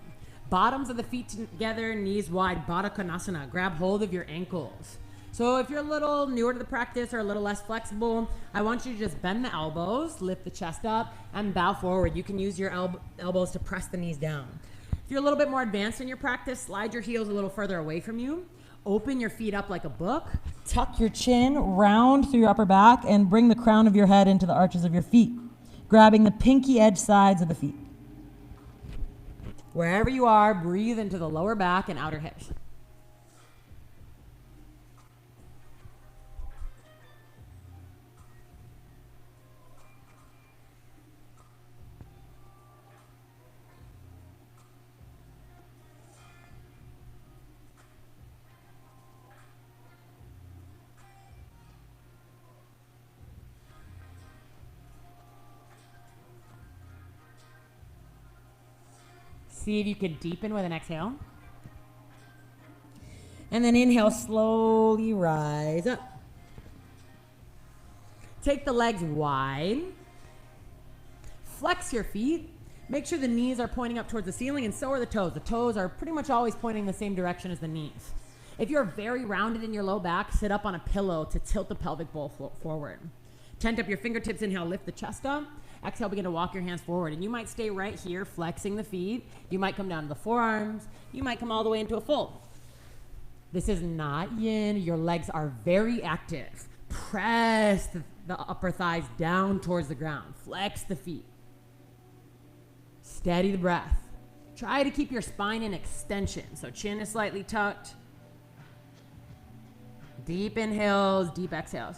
A: Bottoms of the feet together, knees wide, Baddha Konasana. Grab hold of your ankles. So if you're a little newer to the practice or a little less flexible, I want you to just bend the elbows, lift the chest up, and bow forward. You can use your elbows to press the knees down. If you're a little bit more advanced in your practice, slide your heels a little further away from you. Open your feet up like a book. Tuck your chin, round through your upper back, and bring the crown of your head into the arches of your feet, grabbing the pinky edge sides of the feet. Wherever you are, breathe into the lower back and outer hips. See if you can deepen with an exhale. And then inhale, slowly rise up. Take the legs wide. Flex your feet. Make sure the knees are pointing up towards the ceiling, and so are the toes. The toes are pretty much always pointing the same direction as the knees. If you're very rounded in your low back, sit up on a pillow to tilt the pelvic bowl forward. Tent up your fingertips, inhale, lift the chest up. Exhale, begin to walk your hands forward. And you might stay right here, flexing the feet. You might come down to the forearms. You might come all the way into a fold. This is not yin. Your legs are very active. Press the upper thighs down towards the ground. Flex the feet. Steady the breath. Try to keep your spine in extension. So chin is slightly tucked. Deep inhales, deep exhales.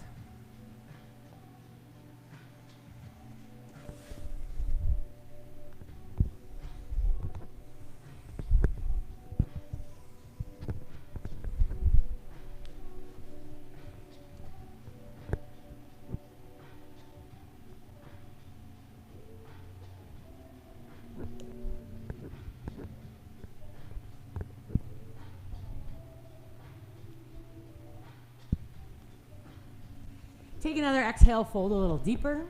A: Take another exhale, fold a little deeper.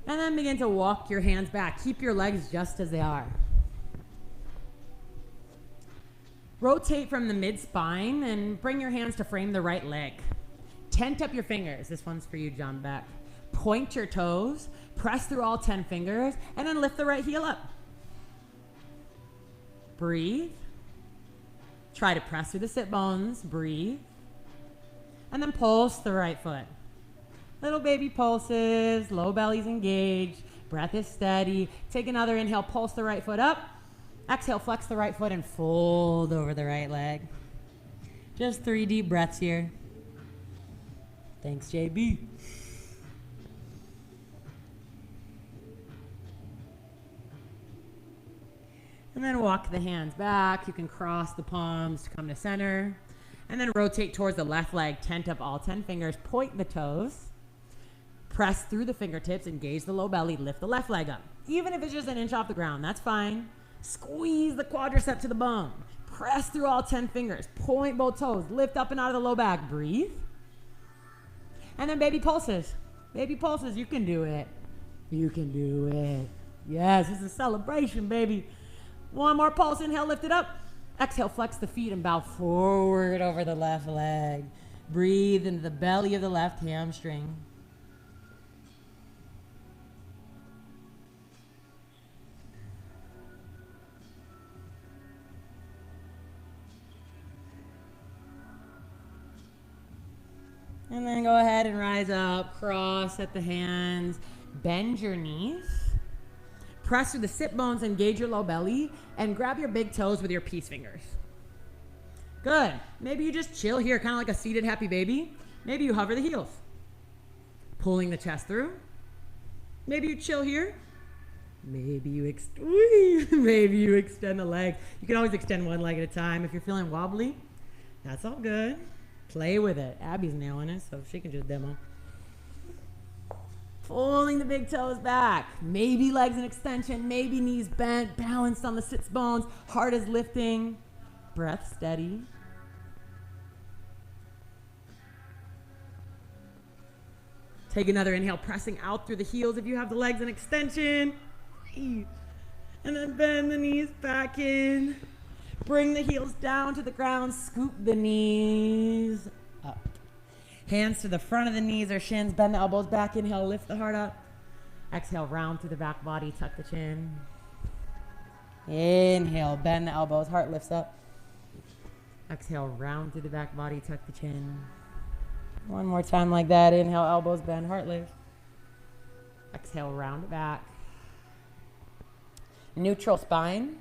A: And then begin to walk your hands back. Keep your legs just as they are. Rotate from the mid-spine and bring your hands to frame the right leg. Tent up your fingers. This one's for you, John Beck. Point your toes, press through all 10 fingers, and then lift the right heel up. Breathe. Try to press through the sit bones. Breathe. And then pulse the right foot. Little baby pulses, low belly's engaged, breath is steady. Take another inhale, pulse the right foot up. Exhale, flex the right foot and fold over the right leg. Just 3 deep breaths here. Thanks, JB. And then walk the hands back. You can cross the palms to come to center. And then rotate towards the left leg. Tent up all 10 fingers. Point the toes. Press through the fingertips. Engage the low belly. Lift the left leg up. Even if it's just an inch off the ground, that's fine. Squeeze the quadricep to the bone. Press through all 10 fingers. Point both toes. Lift up and out of the low back. Breathe. And then baby pulses. Baby pulses. You can do it. You can do it. Yes, this is a celebration, baby. One more pulse. Inhale, lift it up. Exhale, flex the feet and bow forward over the left leg. Breathe into the belly of the left hamstring. And then go ahead and rise up, cross at the hands, bend your knees. Press through the sit bones, engage your low belly, and grab your big toes with your peace fingers. Good. Maybe you just chill here, kind of like a seated happy baby. Maybe you hover the heels, pulling the chest through. Maybe you chill here. Maybe you extend the legs. You can always extend one leg at a time. If you're feeling wobbly, that's all good. Play with it. Abby's nailing it, so she can just demo. Pulling the big toes back. Maybe legs in extension, maybe knees bent, balanced on the sits bones. Heart is lifting. Breath steady. Take another inhale, pressing out through the heels if you have the legs in extension. And then bend the knees back in. Bring the heels down to the ground. Scoop the knees up. Hands to the front of the knees or shins. Bend the elbows back. Inhale, lift the heart up. Exhale, round through the back body. Tuck the chin. Inhale, bend the elbows. Heart lifts up. Exhale, round through the back body. Tuck the chin. One more time like that. Inhale, elbows bend. Heart lift. Exhale, round it back. Neutral spine.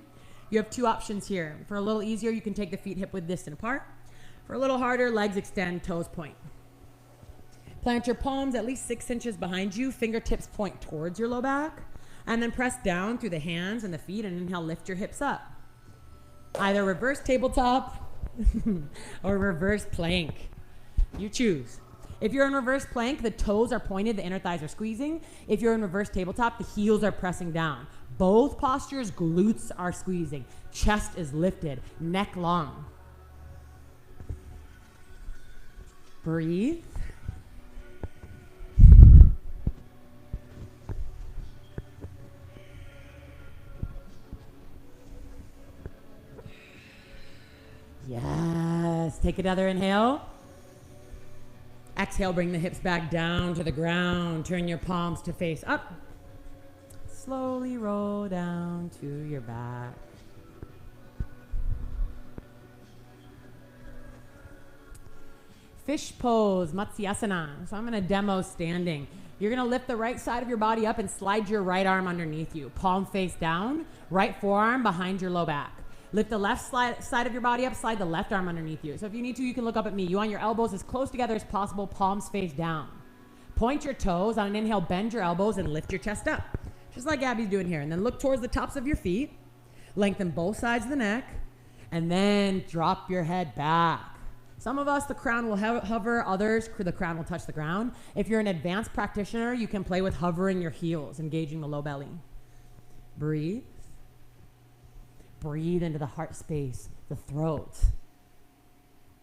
A: You have two options here. For a little easier, you can take the feet hip width distant apart. For a little harder, legs extend, toes point. Plant your palms at least 6 inches behind you. Fingertips point towards your low back. And then press down through the hands and the feet and inhale, lift your hips up. Either reverse tabletop or reverse plank. You choose. If you're in reverse plank, the toes are pointed, the inner thighs are squeezing. If you're in reverse tabletop, the heels are pressing down. Both postures, glutes are squeezing. Chest is lifted, neck long. Breathe. Yes. Take another inhale. Exhale, bring the hips back down to the ground. Turn your palms to face up. Slowly roll down to your back. Fish pose, Matsyasana. So I'm going to demo standing. You're going to lift the right side of your body up and slide your right arm underneath you. Palm face down, right forearm behind your low back. Lift the left side of your body up, slide the left arm underneath you. So if you need to, you can look up at me. You want your elbows as close together as possible, palms face down. Point your toes. On an inhale, bend your elbows and lift your chest up. Just like Abby's doing here. And then look towards the tops of your feet. Lengthen both sides of the neck. And then drop your head back. Some of us, the crown will hover. Others, the crown will touch the ground. If you're an advanced practitioner, you can play with hovering your heels, engaging the low belly. Breathe. Breathe into the heart space, the throat.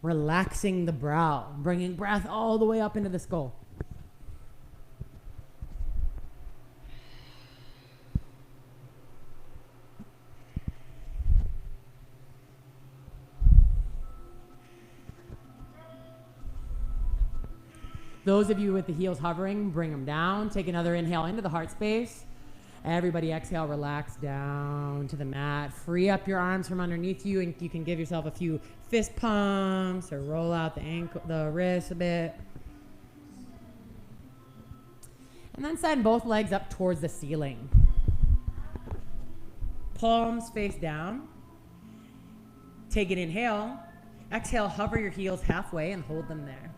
A: Relaxing the brow, bringing breath all the way up into the skull. Those of you with the heels hovering, bring them down. Take another inhale into the heart space. Everybody exhale, relax down to the mat. Free up your arms from underneath you, and you can give yourself a few fist pumps or roll out the wrist a bit. And then send both legs up towards the ceiling. Palms face down. Take an inhale. Exhale, hover your heels halfway and hold them there.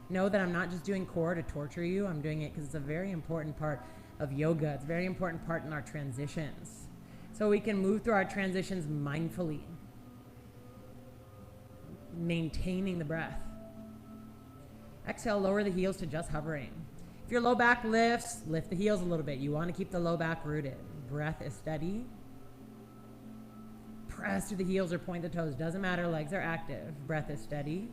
A: Know that I'm not just doing core to torture you. I'm doing it because it's a very important part of yoga. It's a very important part in our transitions. So we can move through our transitions mindfully, maintaining the breath. Exhale, lower the heels to just hovering. If your low back lifts, lift the heels a little bit. You want to keep the low back rooted. Breath is steady. Press through the heels or point the toes. Doesn't matter, legs are active. Breath is steady.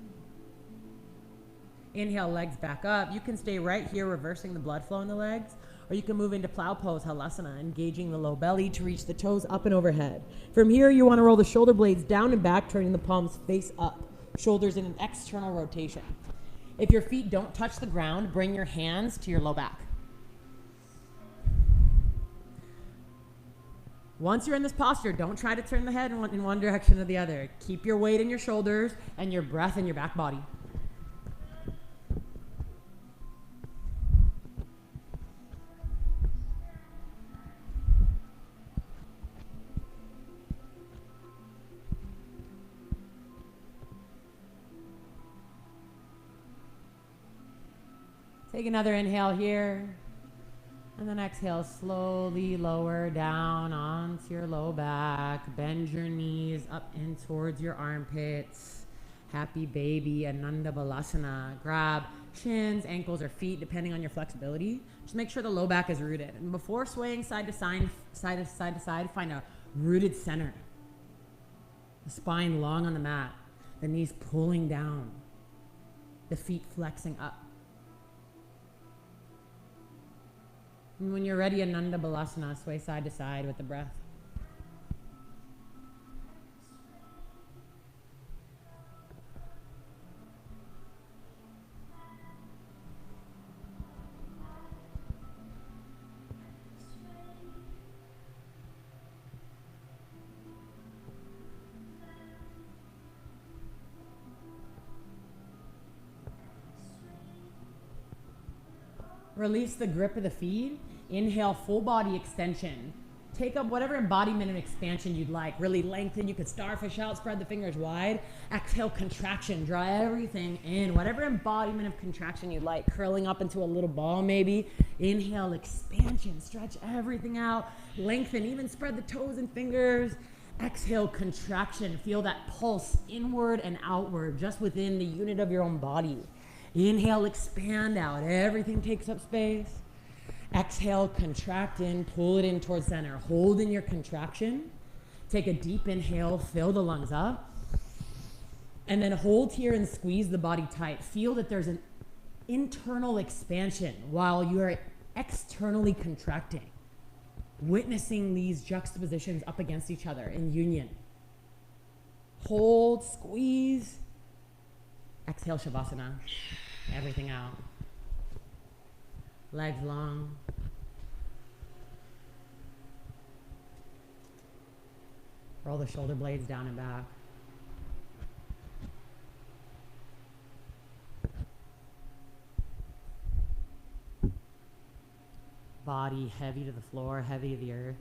A: Inhale, legs back up. You can stay right here, reversing the blood flow in the legs, or you can move into plow pose, halasana, engaging the low belly to reach the toes up and overhead. From here, you want to roll the shoulder blades down and back, turning the palms face up, shoulders in an external rotation. If your feet don't touch the ground, bring your hands to your low back. Once you're in this posture, don't try to turn the head in one direction or the other. Keep your weight in your shoulders and your breath in your back body. Take another inhale here, and then exhale, slowly lower down onto your low back. Bend your knees up in towards your armpits. Happy baby, Ananda Balasana. Grab shins, ankles, or feet, depending on your flexibility. Just make sure the low back is rooted. And before swaying side to side, find a rooted center. The spine long on the mat, the knees pulling down, the feet flexing up. And when you're ready, Ananda Balasana, sway side to side with the breath. Release the grip of the feet. Inhale, full body extension. Take up whatever embodiment of expansion you'd like. Really lengthen. You could starfish out, spread the fingers wide. Exhale, contraction. Draw everything in. Whatever embodiment of contraction you'd like. Curling up into a little ball maybe. Inhale, expansion. Stretch everything out. Lengthen. Even spread the toes and fingers. Exhale, contraction. Feel that pulse inward and outward just within the unit of your own body. Inhale, expand out. Everything takes up space. Exhale, contract in, pull it in towards center. Hold in your contraction. Take a deep inhale, fill the lungs up. And then hold here and squeeze the body tight. Feel that there's an internal expansion while you're externally contracting. Witnessing these juxtapositions up against each other in union. Hold, squeeze. Exhale, Shavasana. Everything out. Legs long. Roll the shoulder blades down and back. Body heavy to the floor, heavy to the earth.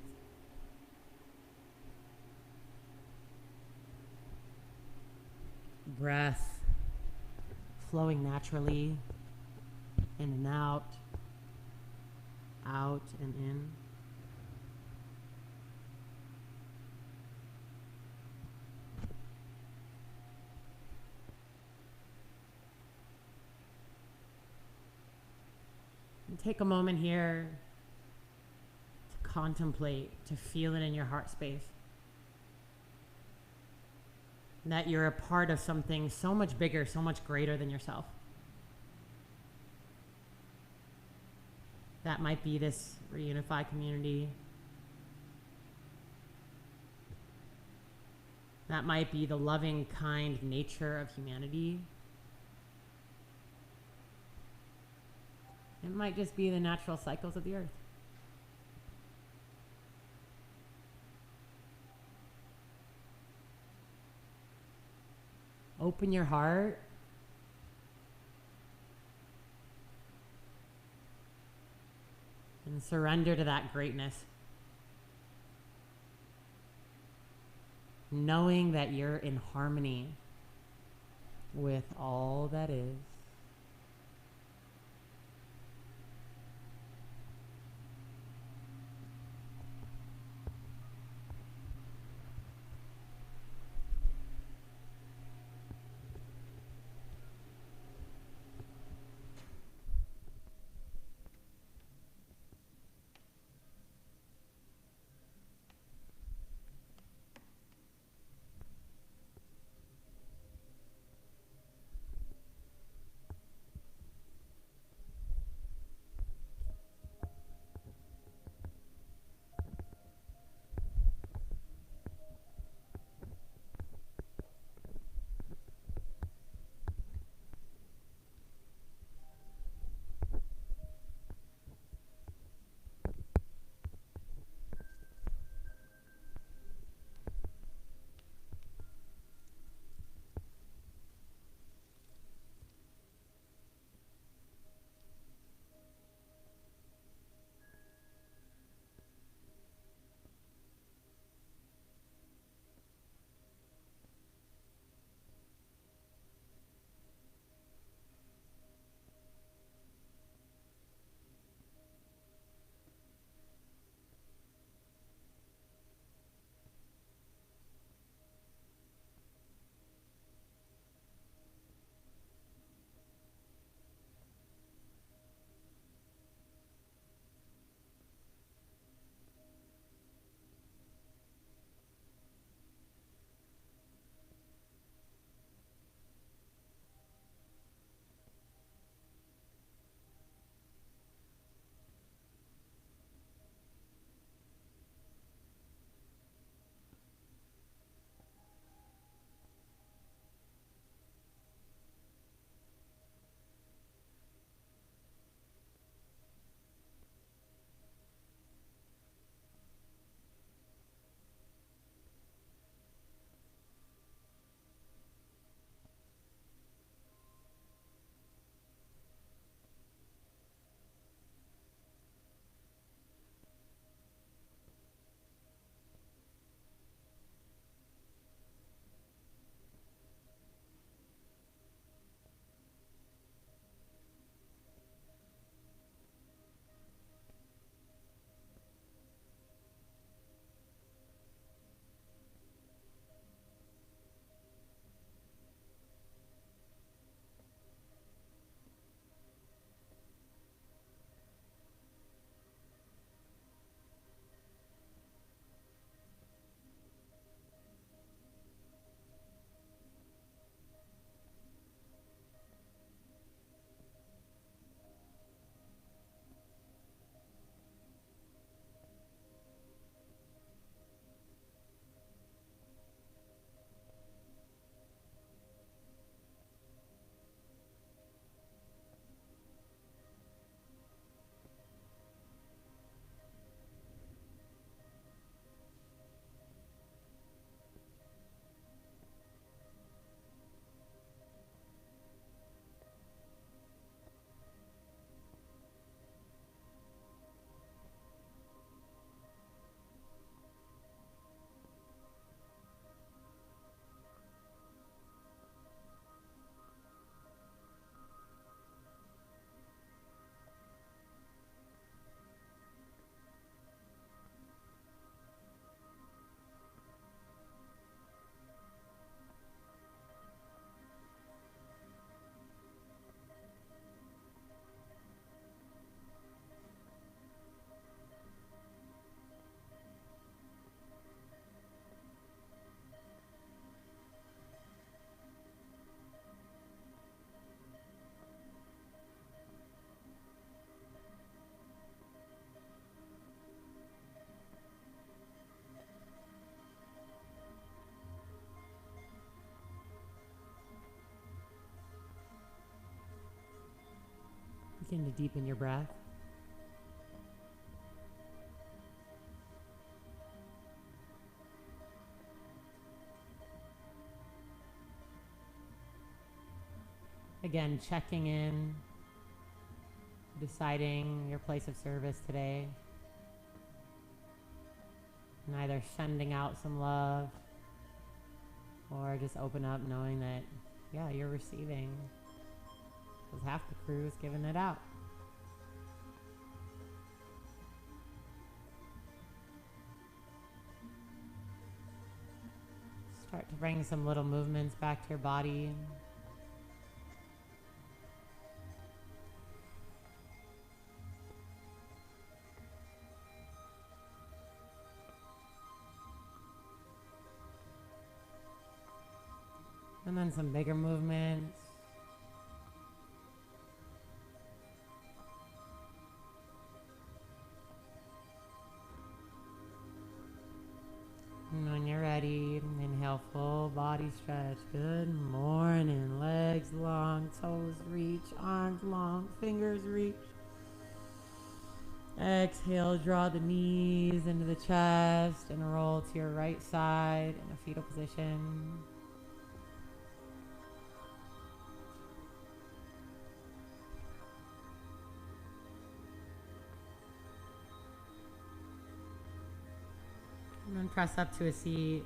A: Breath flowing naturally in and out and in. And take a moment here to contemplate, to feel it in your heart space. That you're a part of something so much bigger, so much greater than yourself. That might be this reUnify community. That might be the loving, kind nature of humanity. It might just be the natural cycles of the earth. Open your heart. And surrender to that greatness. Knowing that you're in harmony with all that is. Begin to deepen your breath. Again, checking in, deciding your place of service today, and either sending out some love or just open up knowing that, yeah, you're receiving, because half the crew is giving it out. Start to bring some little movements back to your body. And then some bigger movements. And when you're ready, inhale, full body stretch. Good morning. Legs long, toes reach, arms long, fingers reach. Exhale, draw the knees into the chest and roll to your right side in a fetal position. And then press up to a seat.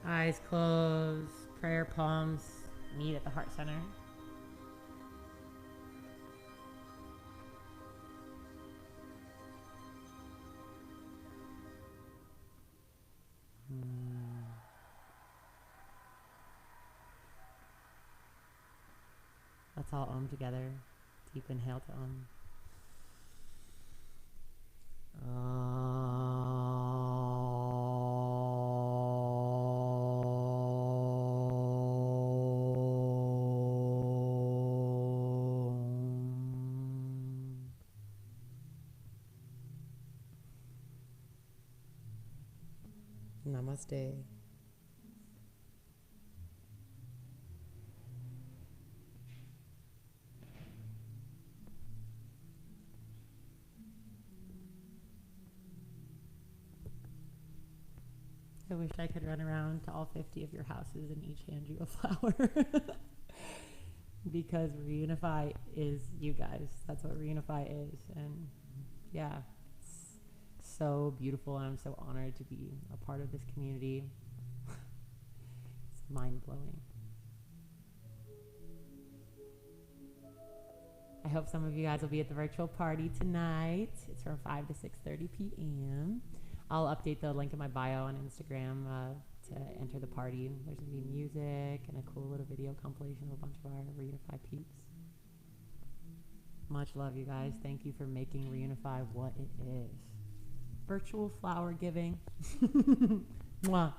A: Eyes closed, prayer palms meet at the heart center. Let's all Om together. Deep inhale to Om. Namaste. I wish I could run around to all 50 of your houses and each hand you a flower. Because reUnify is you guys. That's what reUnify is. And yeah, it's so beautiful, and I'm so honored to be a part of this community. It's mind-blowing. I hope some of you guys will be at the virtual party tonight. It's from 5 to 6:30 p.m. I'll update the link in my bio on Instagram to enter the party. There's going to be music and a cool little video compilation of a bunch of our reUnify peeps. Much love, you guys. Thank you for making reUnify what it is. Virtual flower giving. Mwah.